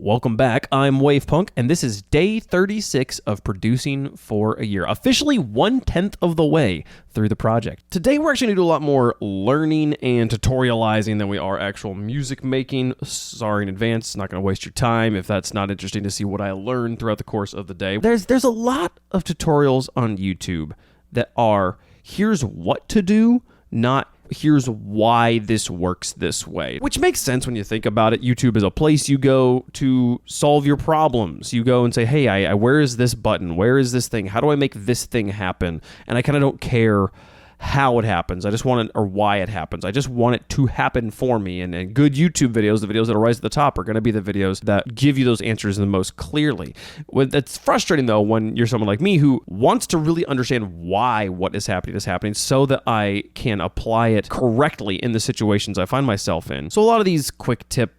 Welcome back. I'm Wave Punk, and this is day 36 of producing for a year. Officially 1/10 of the way through the project. Today we're actually going to do a lot more learning and tutorializing than we are actual music making. Sorry in advance, not going to waste your time if that's not interesting to see what I learned throughout the course of the day. There's a lot of tutorials on YouTube that are, here's what to do, not here's why this works this way. Which makes sense when you think about it. YouTube is a place you go to solve your problems. You go and say, hey, where is this button? Where is this thing? How do I make this thing happen? And I kind of don't care how it happens. I just want it, or why it happens. I just want it to happen for me. And good YouTube videos, the videos that are rise at the top, are going to be the videos that give you those answers the most clearly. That's frustrating, though, when you're someone like me who wants to really understand why what is happening so that I can apply it correctly in the situations I find myself in. So a lot of these quick tip,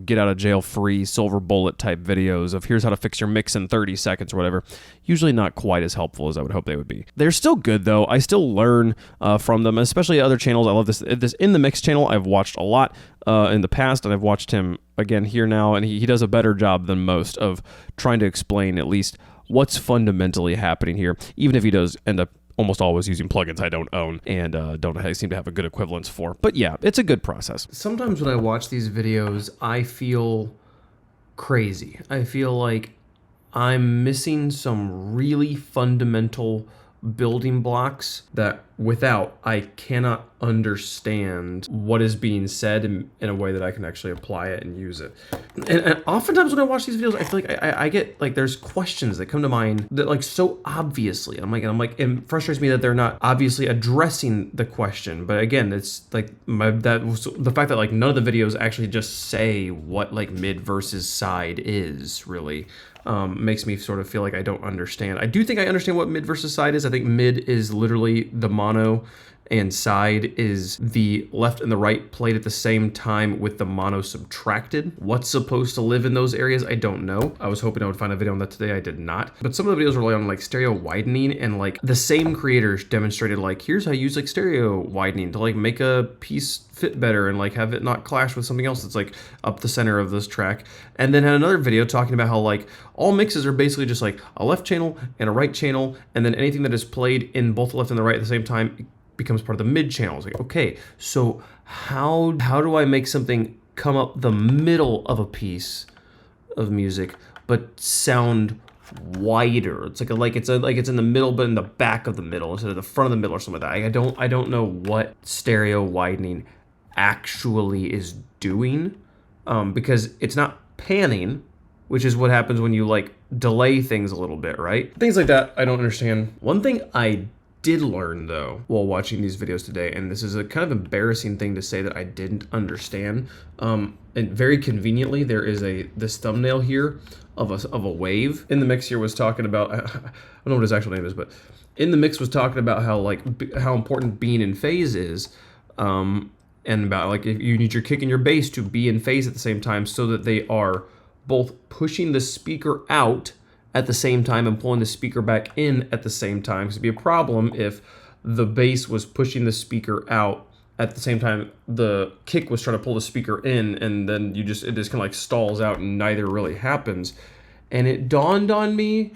get out of jail free, silver bullet type videos of here's how to fix your mix in 30 seconds or whatever, usually not quite as helpful as I would hope they would be. They're still good though. I still learn from them, especially other channels. I love this In the Mix channel. I've watched a lot in the past, and I've watched him again here now, and he does a better job than most of trying to explain at least what's fundamentally happening here, even if he does end up almost always using plugins I don't own and don't seem to have a good equivalence for. But yeah, it's a good process. Sometimes when I watch these videos, I feel crazy. I feel like I'm missing some really fundamental building blocks that without I cannot understand what is being said in a way that I can actually apply it and use it. And oftentimes when I watch these videos, I feel like I get like there's questions that come to mind that like so obviously, I'm like, it frustrates me that they're not obviously addressing the question. But again, it's like the fact that like none of the videos actually just say what like mid versus side is really. Makes me sort of feel like I don't understand. I do think I understand what mid versus side is. I think mid is literally the mono and side is the left and the right played at the same time with the mono subtracted. What's supposed to live in those areas, I don't know. I was hoping I would find a video on that today. I did not. But some of the videos rely on like stereo widening, and like the same creators demonstrated like, here's how you use like stereo widening to like make a piece fit better and like have it not clash with something else that's like up the center of this track. And then had another video talking about how like all mixes are basically just like a left channel and a right channel, and then anything that is played in both the left and the right at the same time becomes part of the mid channel. It's like, okay, so how do I make something come up the middle of a piece of music but sound wider? It's like it's in the middle but in the back of the middle instead of the front of the middle or something like that. I don't know what stereo widening actually is doing, because it's not panning, which is what happens when you like delay things a little bit, right? Things like that I don't understand. One thing I did learn though while watching these videos today, and this is a kind of embarrassing thing to say that I didn't understand, and very conveniently there is this thumbnail here of a wave. In the Mix here was talking about, I don't know what his actual name is, but In the Mix was talking about how important being in phase is, and about like if you need your kick and your bass to be in phase at the same time so that they are both pushing the speaker out at the same time and pulling the speaker back in at the same time. Because it'd be a problem if the bass was pushing the speaker out at the same time the kick was trying to pull the speaker in, and then it just kind of like stalls out and neither really happens. And it dawned on me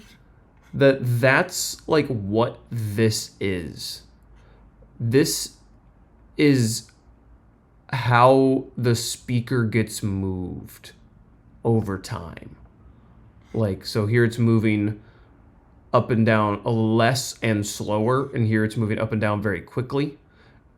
that that's like what this is. This is how the speaker gets moved over time. Like, so here it's moving up and down less and slower, and here it's moving up and down very quickly,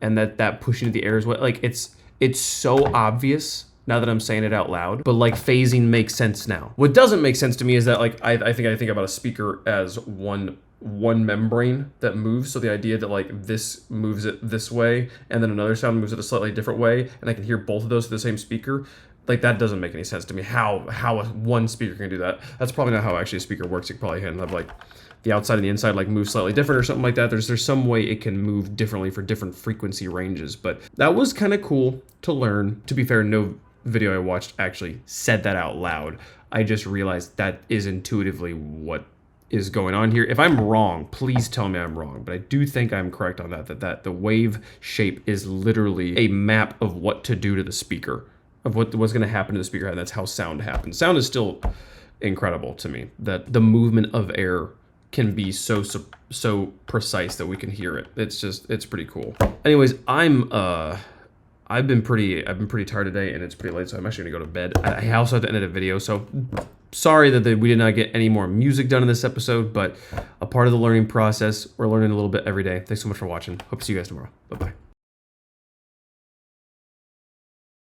and that pushing the air is what, like, it's so obvious now that I'm saying it out loud, but like phasing makes sense now. What doesn't make sense to me is that like I think about a speaker as one membrane that moves. So the idea that like this moves it this way and then another sound moves it a slightly different way, and I can hear both of those through the same speaker, like that doesn't make any sense to me. How one speaker can do that? That's probably not how actually a speaker works. You probably can have like the outside and the inside like move slightly different or something like that. There's some way it can move differently for different frequency ranges. But that was kind of cool to learn. To be fair, no video I watched actually said that out loud. I just realized that is intuitively what is going on here. If I'm wrong, please tell me I'm wrong, but I do think I'm correct on that the wave shape is literally a map of what to do to the speaker. of what's going to happen to the speaker head. And that's how sound happens. Sound is still incredible to me, that the movement of air can be so precise that we can hear it. It's pretty cool. Anyways, I've been pretty tired today, and it's pretty late, so I'm actually gonna go to bed. I also have to edit a video, so sorry that we did not get any more music done in this episode, but a part of the learning process. We're learning a little bit every day. Thanks so much for watching. Hope to see you guys tomorrow. Bye-bye.